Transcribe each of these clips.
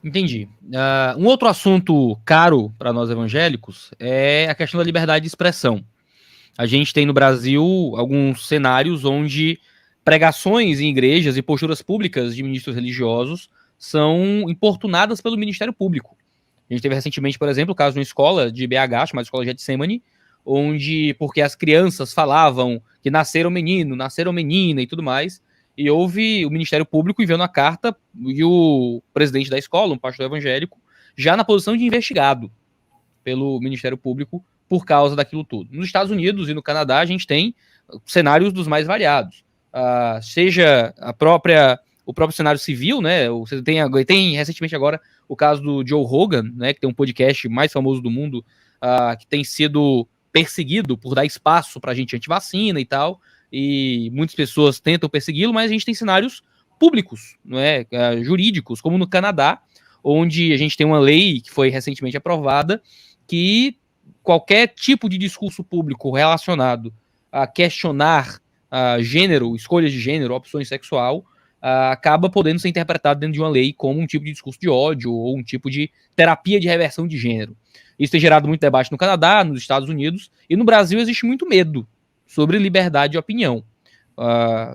Entendi. Um outro assunto caro para nós evangélicos é a questão da liberdade de expressão. A gente tem no Brasil alguns cenários onde pregações em igrejas e posturas públicas de ministros religiosos são importunadas pelo Ministério Público. A gente teve recentemente, por exemplo, o caso de uma escola de BH, chamada Escola Getsemane, onde, porque as crianças falavam que nasceram menino, nasceram menina e tudo mais, e houve o Ministério Público enviando a carta e o presidente da escola, um pastor evangélico, já na posição de investigado pelo Ministério Público por causa daquilo tudo. Nos Estados Unidos e no Canadá, a gente tem cenários dos mais variados. Seja o próprio cenário civil, né? Você tem recentemente agora o caso do Joe Rogan, né? Que tem um podcast mais famoso do mundo, que tem sido perseguido por dar espaço para gente anti-vacina e tal. E muitas pessoas tentam persegui-lo, mas a gente tem cenários públicos, não é? Jurídicos, como no Canadá, onde a gente tem uma lei que foi recentemente aprovada que qualquer tipo de discurso público relacionado a questionar gênero, escolhas de gênero, opções sexual, acaba podendo ser interpretado dentro de uma lei como um tipo de discurso de ódio ou um tipo de terapia de reversão de gênero. Isso tem gerado muito debate no Canadá, nos Estados Unidos, e no Brasil existe muito medo sobre liberdade de opinião.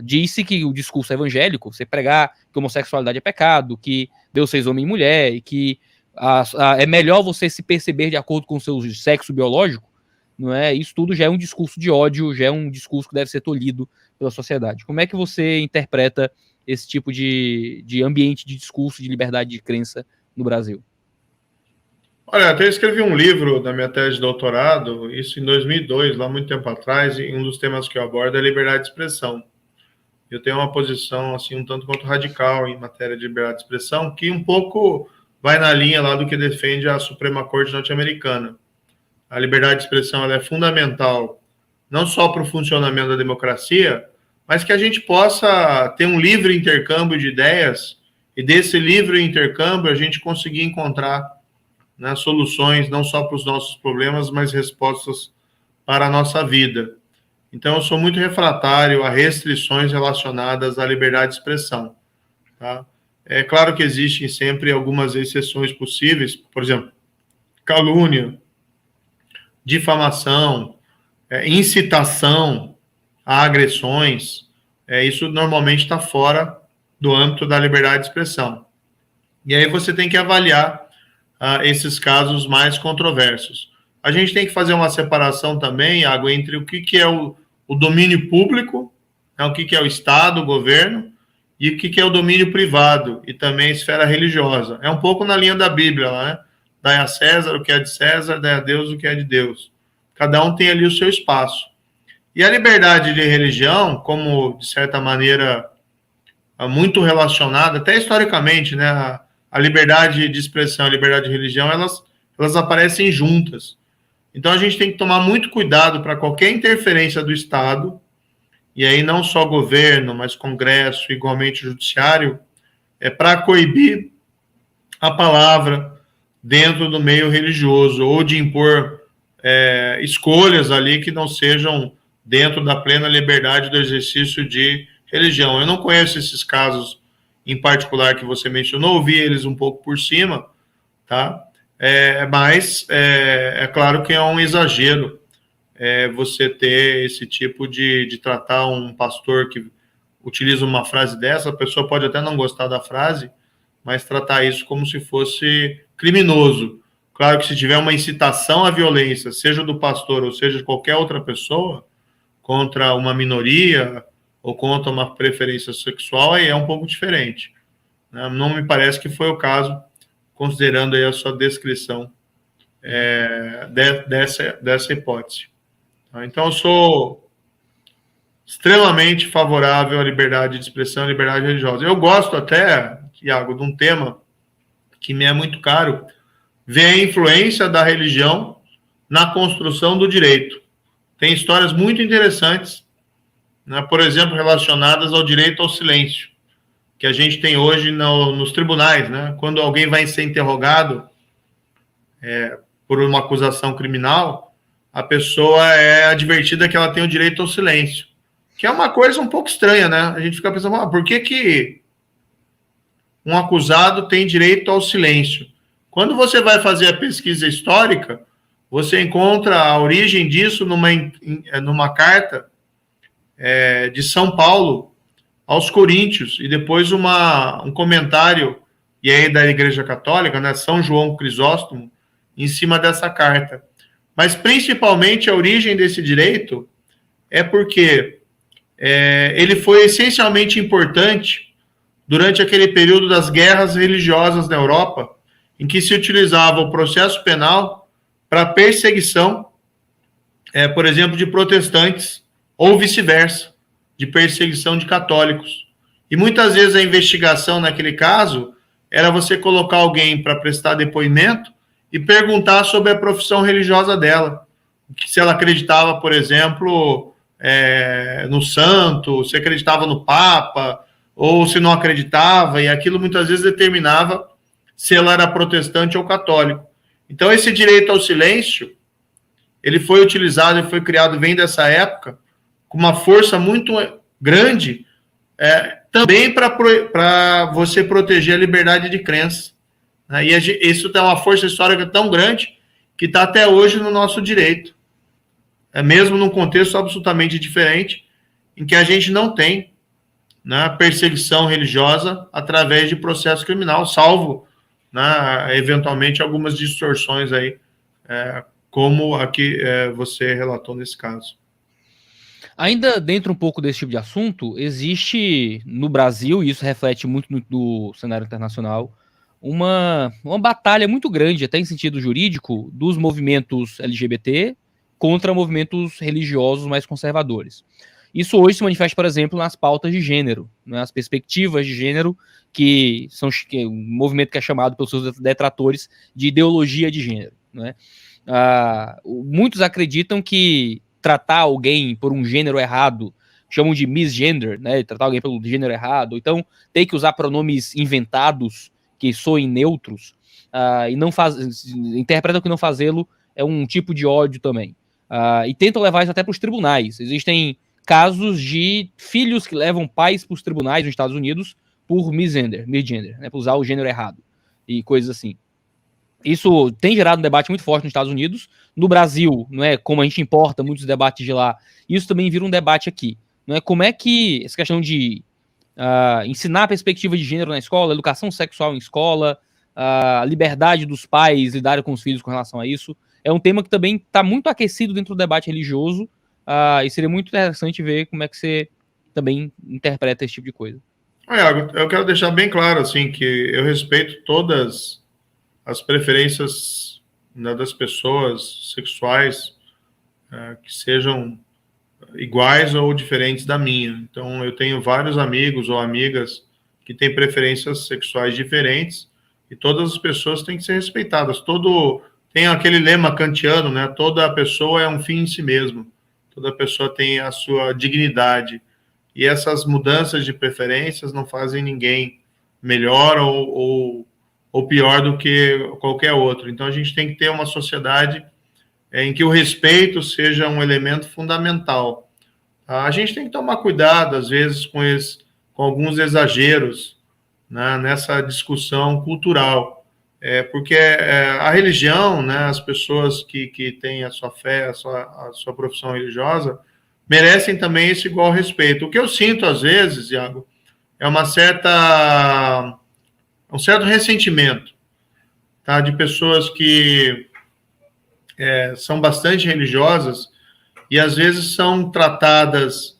Disse que o discurso evangélico, você pregar que homossexualidade é pecado, que Deus fez homem e mulher, e que é melhor você se perceber de acordo com o seu sexo biológico, não é? Isso tudo já é um discurso de ódio, já é um discurso que deve ser tolhido pela sociedade. Como é que você interpreta esse tipo de ambiente de discurso de liberdade de crença no Brasil? Olha, até escrevi um livro da minha tese de doutorado, isso em 2002, lá muito tempo atrás, e um dos temas que eu abordo é a liberdade de expressão. Eu tenho uma posição, assim, um tanto quanto radical em matéria de liberdade de expressão, que um pouco vai na linha lá do que defende a Suprema Corte norte-americana. A liberdade de expressão ela é fundamental, não só para o funcionamento da democracia, mas que a gente possa ter um livre intercâmbio de ideias, e desse livre intercâmbio a gente conseguir encontrar, né, soluções não só para os nossos problemas, mas respostas para a nossa vida. Então, eu sou muito refratário a restrições relacionadas à liberdade de expressão. Tá? É claro que existem sempre algumas exceções possíveis, por exemplo, calúnia, difamação, incitação a agressões, isso normalmente está fora do âmbito da liberdade de expressão. E aí você tem que avaliar esses casos mais controversos. A gente tem que fazer uma separação também, Iago, entre o que é o domínio público, né, o que é o Estado, o governo, e o que é o domínio privado, e também a esfera religiosa. É um pouco na linha da Bíblia, né? Dai a César o que é de César, dai a Deus o que é de Deus. Cada um tem ali o seu espaço. E a liberdade de religião, como, de certa maneira, muito relacionada, até historicamente, né? A liberdade de expressão e a liberdade de religião, elas aparecem juntas. Então, a gente tem que tomar muito cuidado para qualquer interferência do Estado, e aí não só governo, mas Congresso, igualmente Judiciário, para coibir a palavra dentro do meio religioso, ou de impor escolhas ali que não sejam dentro da plena liberdade do exercício de religião. Eu não conheço esses casos em particular que você mencionou, ouvi eles um pouco por cima, tá? Mas é claro que é um exagero você ter esse tipo de tratar um pastor que utiliza uma frase dessa, a pessoa pode até não gostar da frase, mas tratar isso como se fosse criminoso. Claro que se tiver uma incitação à violência, seja do pastor ou seja de qualquer outra pessoa, contra uma minoria ou contra uma preferência sexual, aí é um pouco diferente. Né? Não me parece que foi o caso, considerando aí a sua descrição dessa hipótese. Então, eu sou extremamente favorável à liberdade de expressão e liberdade religiosa. Eu gosto até, Iago, de um tema que me é muito caro, ver a influência da religião na construção do direito. Tem histórias muito interessantes, né, por exemplo, relacionadas ao direito ao silêncio, que a gente tem hoje nos tribunais, né? Quando alguém vai ser interrogado por uma acusação criminal, a pessoa é advertida que ela tem o direito ao silêncio, que é uma coisa um pouco estranha, né? A gente fica pensando, por que um acusado tem direito ao silêncio. Quando você vai fazer a pesquisa histórica, você encontra a origem disso numa carta de São Paulo aos Coríntios, e depois um comentário, e aí da Igreja Católica, né, São João Crisóstomo, em cima dessa carta. Mas, principalmente, a origem desse direito é porque ele foi essencialmente importante durante aquele período das guerras religiosas na Europa, em que se utilizava o processo penal para perseguição, por exemplo, de protestantes, ou vice-versa, de perseguição de católicos. E muitas vezes a investigação naquele caso era você colocar alguém para prestar depoimento e perguntar sobre a profissão religiosa dela. Se ela acreditava, por exemplo, no santo, se acreditava no Papa, ou se não acreditava, e aquilo muitas vezes determinava se ela era protestante ou católico. Então, esse direito ao silêncio, ele foi utilizado e foi criado, vem dessa época, com uma força muito grande, também para você proteger a liberdade de crença. Né? E isso tem uma força histórica tão grande que está até hoje no nosso direito. Mesmo num contexto absolutamente diferente, em que a gente não tem, né, perseguição religiosa através de processo criminal, salvo, né, eventualmente algumas distorções aí, como aqui você relatou nesse caso. Ainda dentro um pouco desse tipo de assunto, existe no Brasil, e isso reflete muito no cenário internacional, uma batalha muito grande, até em sentido jurídico, dos movimentos LGBT contra movimentos religiosos mais conservadores. Isso hoje se manifesta, por exemplo, nas pautas de gênero, né, as perspectivas de gênero, que são um movimento que é chamado pelos seus detratores de ideologia de gênero. Né? Muitos acreditam que tratar alguém por um gênero errado, chamam de misgender, né, tratar alguém pelo gênero errado, ou então ter que usar pronomes inventados que soem neutros, e não interpretam que não fazê-lo é um tipo de ódio também. E tentam levar isso até para os tribunais. Existem casos de filhos que levam pais para os tribunais nos Estados Unidos por misgender, né, por usar o gênero errado e coisas assim. Isso tem gerado um debate muito forte nos Estados Unidos. No Brasil, não é, como a gente importa muitos debates de lá, isso também vira um debate aqui. Não é, como é que essa questão de ensinar a perspectiva de gênero na escola, educação sexual em escola, a liberdade dos pais lidarem com os filhos com relação a isso, é um tema que também está muito aquecido dentro do debate religioso, e seria muito interessante ver como é que você também interpreta esse tipo de coisa. Eu quero deixar bem claro assim, que eu respeito todas as preferências, né, das pessoas sexuais, que sejam iguais ou diferentes da minha. Então, eu tenho vários amigos ou amigas que têm preferências sexuais diferentes, e todas as pessoas têm que ser respeitadas. Tem aquele lema kantiano, né? Toda pessoa é um fim em si mesmo. Toda pessoa tem a sua dignidade. E essas mudanças de preferências não fazem ninguém melhor ou pior do que qualquer outro. Então, a gente tem que ter uma sociedade em que o respeito seja um elemento fundamental. A gente tem que tomar cuidado, às vezes, com alguns exageros, né, nessa discussão cultural, porque a religião, né, as pessoas que têm a sua fé, a sua profissão religiosa, merecem também esse igual respeito. O que eu sinto, às vezes, Iago, é um certo ressentimento, tá, de pessoas que são bastante religiosas e às vezes são tratadas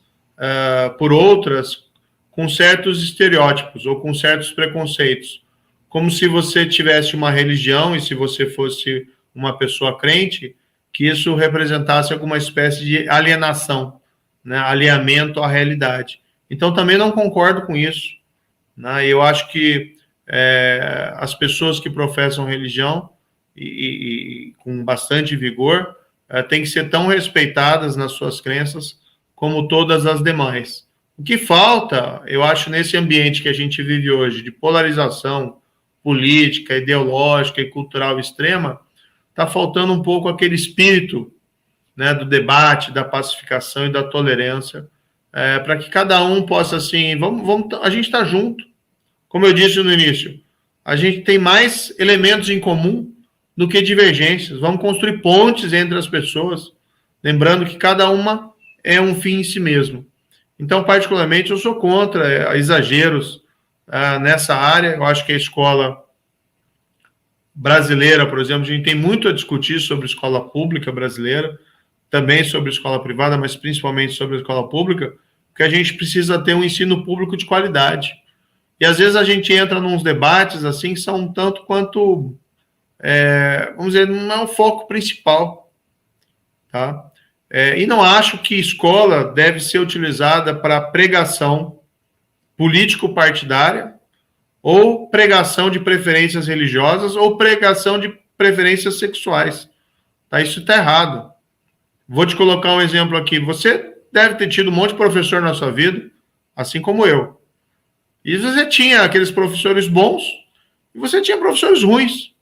por outras com certos estereótipos ou com certos preconceitos, como se você tivesse uma religião e se você fosse uma pessoa crente, que isso representasse alguma espécie de alienação, né, alinhamento à realidade. Então, também não concordo com isso. Né? Eu acho que as pessoas que professam religião e com bastante vigor têm que ser tão respeitadas nas suas crenças como todas as demais. O que falta, eu acho, nesse ambiente que a gente vive hoje, de polarização política, ideológica e cultural extrema, está faltando um pouco aquele espírito, né, do debate, da pacificação e da tolerância, para que cada um possa, assim, a gente está junto, como eu disse no início, a gente tem mais elementos em comum do que divergências. Vamos construir pontes entre as pessoas, lembrando que cada uma é um fim em si mesmo. Então, particularmente, eu sou contra exageros nessa área. Eu acho que a escola brasileira, por exemplo, a gente tem muito a discutir sobre escola pública brasileira, também sobre escola privada, mas principalmente sobre a escola pública, porque a gente precisa ter um ensino público de qualidade. E às vezes a gente entra nos debates assim que são um tanto quanto, vamos dizer, não é o foco principal, tá? E não acho que escola deve ser utilizada para pregação político-partidária ou pregação de preferências religiosas ou pregação de preferências sexuais. Tá? Isso está errado. Vou te colocar um exemplo aqui. Você deve ter tido um monte de professor na sua vida, assim como eu. E você tinha aqueles professores bons e você tinha professores ruins.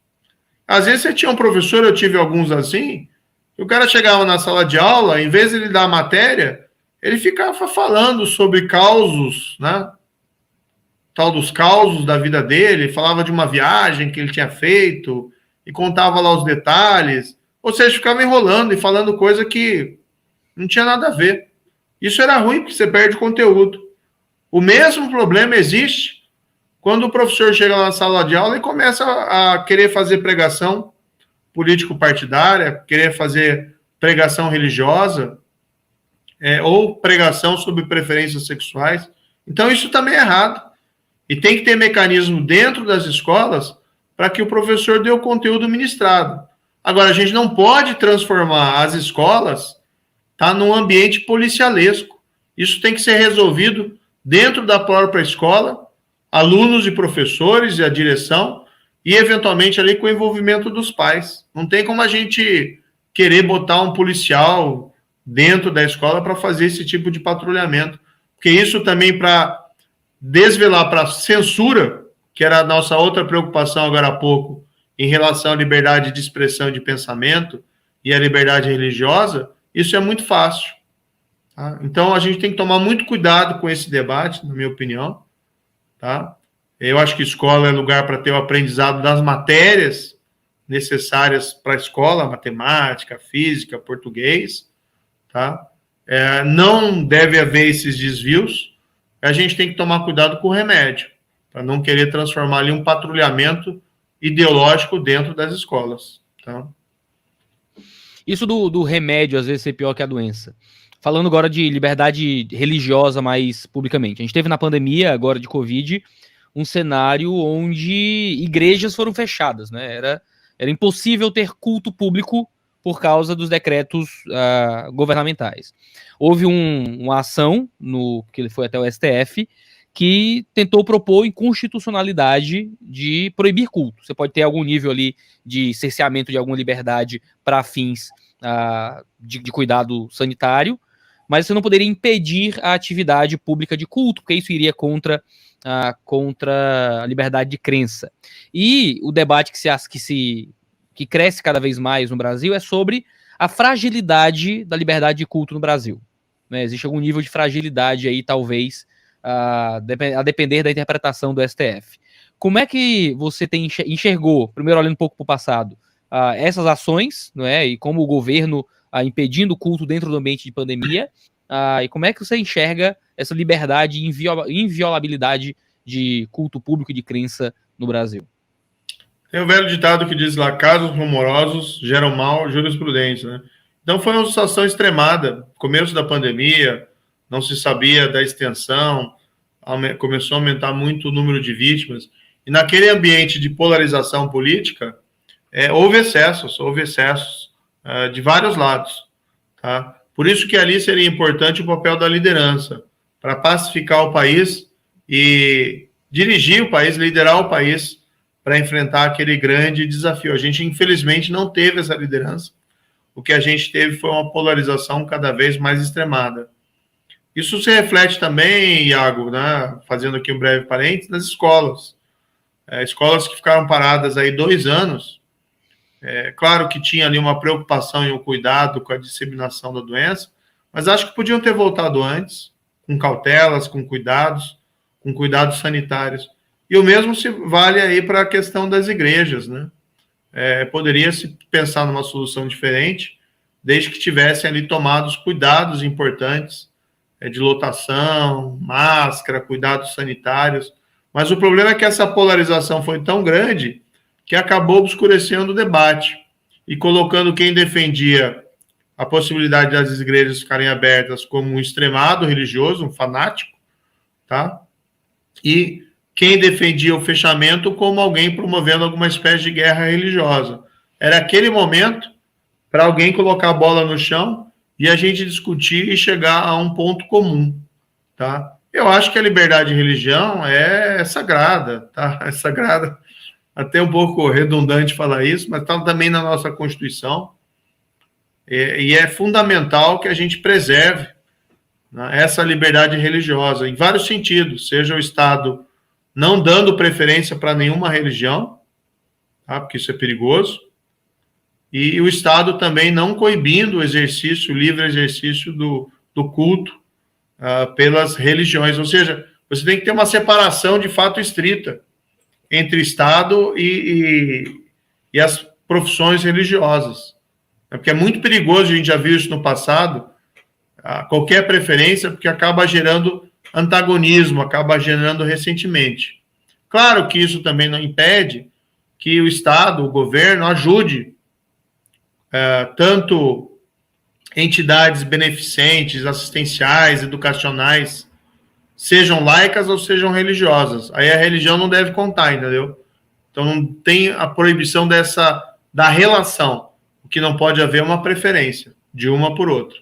Às vezes você tinha um professor, eu tive alguns assim, e o cara chegava na sala de aula, em vez de ele dar a matéria, ele ficava falando sobre causos, né? Tal dos causos da vida dele, falava de uma viagem que ele tinha feito e contava lá os detalhes. Ou seja, ficava enrolando e falando coisa que não tinha nada a ver. Isso era ruim, porque você perde conteúdo. O mesmo problema existe quando o professor chega na sala de aula e começa a querer fazer pregação político-partidária, querer fazer pregação religiosa, ou pregação sobre preferências sexuais. Então, isso também é errado. E tem que ter mecanismo dentro das escolas para que o professor dê o conteúdo ministrado. Agora, a gente não pode transformar as escolas num ambiente policialesco. Isso tem que ser resolvido dentro da própria escola, alunos e professores e a direção, e eventualmente ali com o envolvimento dos pais. Não tem como a gente querer botar um policial dentro da escola para fazer esse tipo de patrulhamento, porque isso também para desvelar para a censura, que era a nossa outra preocupação agora há pouco, em relação à liberdade de expressão e de pensamento e à liberdade religiosa, isso é muito fácil. Tá? Então, a gente tem que tomar muito cuidado com esse debate, na minha opinião. Tá? Eu acho que escola é lugar para ter o aprendizado das matérias necessárias para a escola, matemática, física, português. Tá? Não deve haver esses desvios. A gente tem que tomar cuidado com o remédio, para não querer transformar ali um patrulhamento ideológico dentro das escolas. Tá? Isso do remédio, às vezes, ser pior que a doença. Falando agora de liberdade religiosa mais publicamente. A gente teve na pandemia, agora de Covid, um cenário onde igrejas foram fechadas, né? Era impossível ter culto público por causa dos decretos governamentais. Houve uma ação, que foi até o STF, que tentou propor inconstitucionalidade de proibir culto. Você pode ter algum nível ali de cerceamento de alguma liberdade para fins de cuidado sanitário, mas você não poderia impedir a atividade pública de culto, porque isso iria contra a liberdade de crença. E o debate que cresce cada vez mais no Brasil é sobre a fragilidade da liberdade de culto no Brasil. Né? Existe algum nível de fragilidade aí, talvez, a depender da interpretação do STF. Como é que você enxergou, primeiro olhando um pouco para o passado, essas ações, não é? E como o governo impedindo o culto dentro do ambiente de pandemia, e como é que você enxerga essa liberdade e inviolabilidade de culto público e de crença no Brasil? Tem o velho ditado que diz lá, casos rumorosos geram mal jurisprudência, né? Então foi uma situação extremada, começo da pandemia, não se sabia da extensão, começou a aumentar muito o número de vítimas, e naquele ambiente de polarização política, houve excessos de vários lados, tá? Por isso que ali seria importante o papel da liderança, para pacificar o país e dirigir o país, liderar o país, para enfrentar aquele grande desafio. A gente, infelizmente, não teve essa liderança. O que a gente teve foi uma polarização cada vez mais extremada. Isso se reflete também, Iago, né, fazendo aqui um breve parênteses, nas escolas. Escolas que ficaram paradas aí 2 anos. Claro que tinha ali uma preocupação e um cuidado com a disseminação da doença, mas acho que podiam ter voltado antes, com cautelas, com cuidados sanitários. E o mesmo se vale aí para a questão das igrejas, né? Poderia-se pensar numa solução diferente, desde que tivessem ali tomados cuidados importantes de lotação, máscara, cuidados sanitários. Mas o problema é que essa polarização foi tão grande que acabou obscurecendo o debate e colocando quem defendia a possibilidade das igrejas ficarem abertas como um extremado religioso, um fanático, tá? E quem defendia o fechamento como alguém promovendo alguma espécie de guerra religiosa. Era aquele momento para alguém colocar a bola no chão e a gente discutir e chegar a um ponto comum, tá? Eu acho que a liberdade de religião é sagrada, tá? É sagrada, até um pouco redundante falar isso, mas está também na nossa Constituição, e é fundamental que a gente preserve, né, essa liberdade religiosa, em vários sentidos, seja o Estado não dando preferência para nenhuma religião, tá? Porque isso é perigoso, e o Estado também não coibindo o exercício, o livre exercício do culto pelas religiões. Ou seja, você tem que ter uma separação de fato estrita entre Estado e as profissões religiosas. Porque é muito perigoso, a gente já viu isso no passado, qualquer preferência, porque acaba gerando antagonismo, acaba gerando ressentimento. Claro que isso também não impede que o Estado, o governo, ajude tanto entidades beneficentes, assistenciais, educacionais, sejam laicas ou sejam religiosas. Aí a religião não deve contar, entendeu? Então não tem a proibição da relação. O que não pode haver é uma preferência de uma por outra.